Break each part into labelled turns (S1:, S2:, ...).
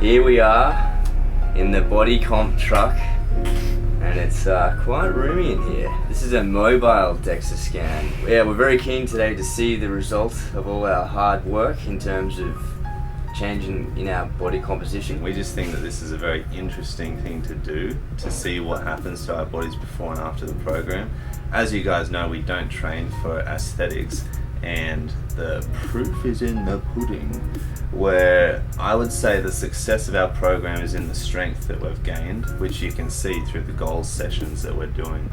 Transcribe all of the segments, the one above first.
S1: Here we are in the body comp truck, and it's quite roomy in here. This is a mobile DEXA scan. Yeah, we're very keen today to see the result of all our hard work in terms of changing in our body composition.
S2: We just think that this is a very interesting thing to do, to see what happens to our bodies before and after the program. As you guys know, we don't train for aesthetics, and the proof is in the pudding, where I would say the success of our program is in the strength that we've gained, which you can see through the goals sessions that we're doing.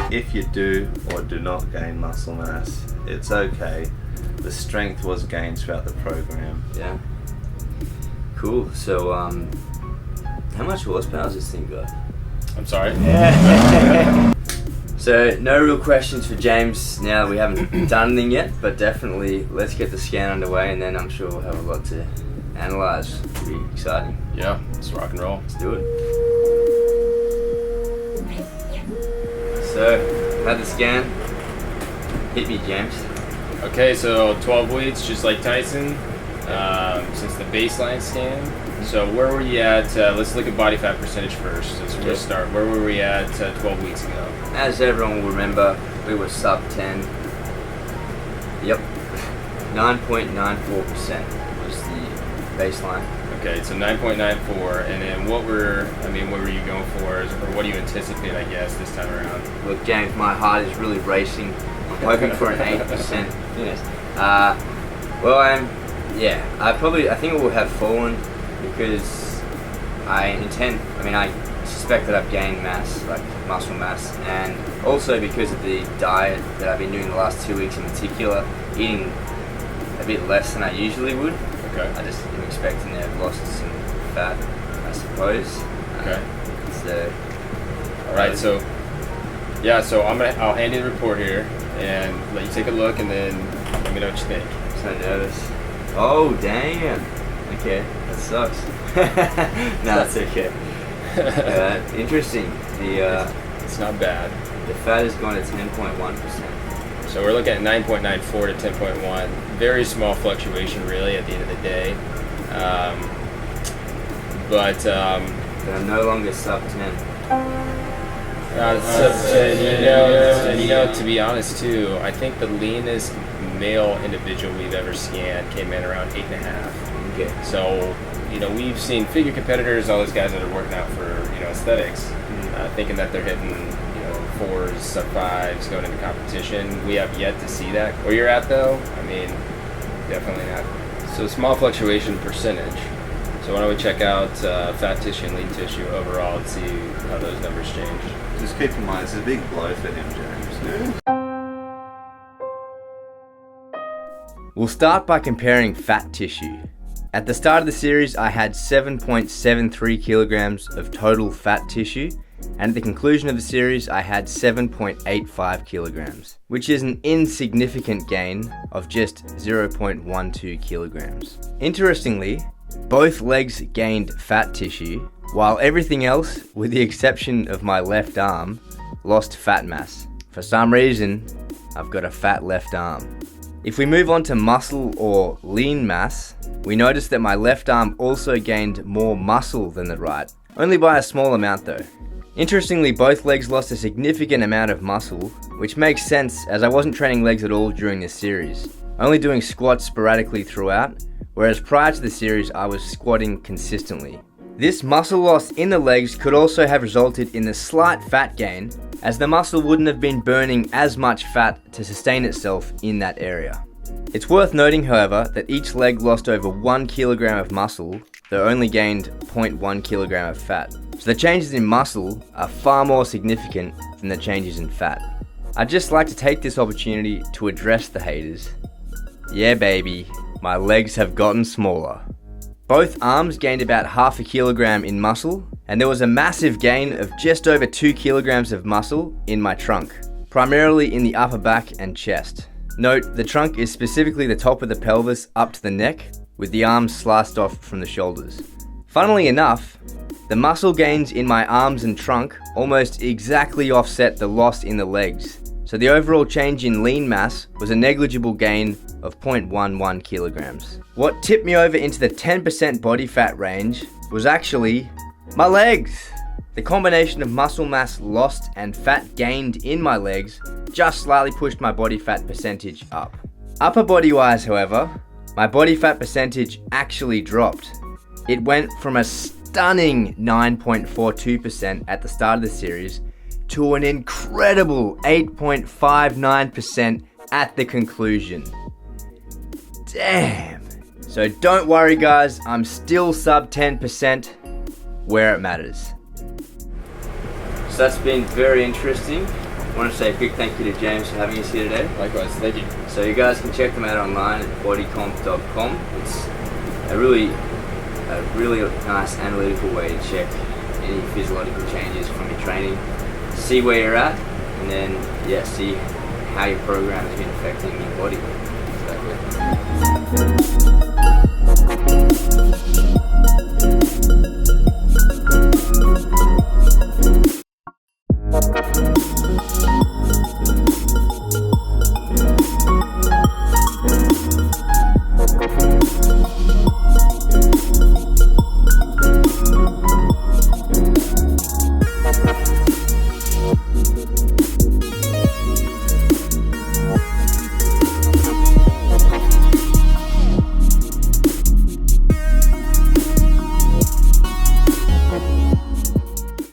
S2: If you do or do not gain muscle mass, it's okay. The strength was gained throughout the program.
S1: Yeah. Cool. So, how much horsepower does this thing got?
S3: I'm sorry?
S1: So, no real questions for James now that we haven't done anything yet, but definitely let's get the scan underway, and then I'm sure we'll have a lot to analyze. It'll be exciting.
S3: Yeah, let's rock and roll.
S1: Let's do it. So, had the scan. Hit me, James.
S3: Okay, so 12 weeks, just like Tyson, since the baseline scan. So where were you at? Let's look at body fat percentage first. That's where we'll start. Where were we at 12 weeks ago?
S1: As everyone will remember, we were sub 10. Yep. 9.94% was the baseline.
S3: Okay, so 9.94, and then what were you going for, or what do you anticipate, I guess, this time around?
S1: Look, James, my heart is really racing. I'm hoping for an 8%. Yes. I think it will have fallen because I suspect that I've gained mass, like muscle mass, and also because of the diet that I've been doing the last 2 weeks in particular, eating a bit less than I usually would.
S3: Okay.
S1: I just am expecting to have lost some fat, I suppose.
S3: Okay.
S1: All
S3: right. So I'll hand you the report here and let you take a look, and then let me know what you think.
S1: I'm so nervous. Oh damn. Okay, that sucks. No, it's okay. Interesting.
S3: It's not bad.
S1: The fat has gone to 10.1%.
S3: So we're looking at 9.94 to 10.1. Very small fluctuation, really, at the end of the day. But
S1: I'm no longer sub 10.
S3: Sub 10. To be honest, too, I think the leanest male individual we've ever scanned came in around 8.5.
S1: Okay.
S3: So, we've seen figure competitors, all those guys that are working out for, aesthetics, thinking that they're hitting, 4s, sub 5s going into competition. We have yet to see that. Where you're at, though, definitely not. So, small fluctuation percentage. So, why don't we check out fat tissue and lean tissue overall and see how those numbers change.
S2: Just keep in mind, it's a big blow for him, James.
S1: We'll start by comparing fat tissue. At the start of the series, I had 7.73 kilograms of total fat tissue, and at the conclusion of the series, I had 7.85 kilograms, which is an insignificant gain of just 0.12 kilograms. Interestingly, both legs gained fat tissue, while everything else, with the exception of my left arm, lost fat mass. For some reason, I've got a fat left arm. If we move on to muscle or lean mass, we notice that my left arm also gained more muscle than the right, only by a small amount though. Interestingly, both legs lost a significant amount of muscle, which makes sense as I wasn't training legs at all during this series, only doing squats sporadically throughout, whereas prior to the series I was squatting consistently. This muscle loss in the legs could also have resulted in the slight fat gain, as the muscle wouldn't have been burning as much fat to sustain itself in that area. It's worth noting, however, that each leg lost over 1 kilogram of muscle, though only gained 0.1 kilogram of fat. So the changes in muscle are far more significant than the changes in fat. I'd just like to take this opportunity to address the haters. Yeah baby, my legs have gotten smaller. Both arms gained about half a kilogram in muscle, and there was a massive gain of just over 2 kilograms of muscle in my trunk, primarily in the upper back and chest. Note, the trunk is specifically the top of the pelvis up to the neck, with the arms sliced off from the shoulders. Funnily enough, the muscle gains in my arms and trunk almost exactly offset the loss in the legs, So the overall change in lean mass was a negligible gain of 0.11 kilograms. What tipped me over into the 10% body fat range was actually my legs. The combination of muscle mass lost and fat gained in my legs just slightly pushed my body fat percentage up. Upper body wise, however, my body fat percentage actually dropped. It went from a stunning 9.42% at the start of the series to an incredible 8.59% at the conclusion. Damn. So don't worry guys, I'm still sub 10% where it matters. So that's been very interesting. I want to say a big thank you to James for having us here today.
S3: Likewise, thank you.
S1: So you guys can check them out online at bodycomp.com. It's a really nice analytical way to check any physiological changes from your training, see where you're at, and then see how your program has been affecting your body. Exactly.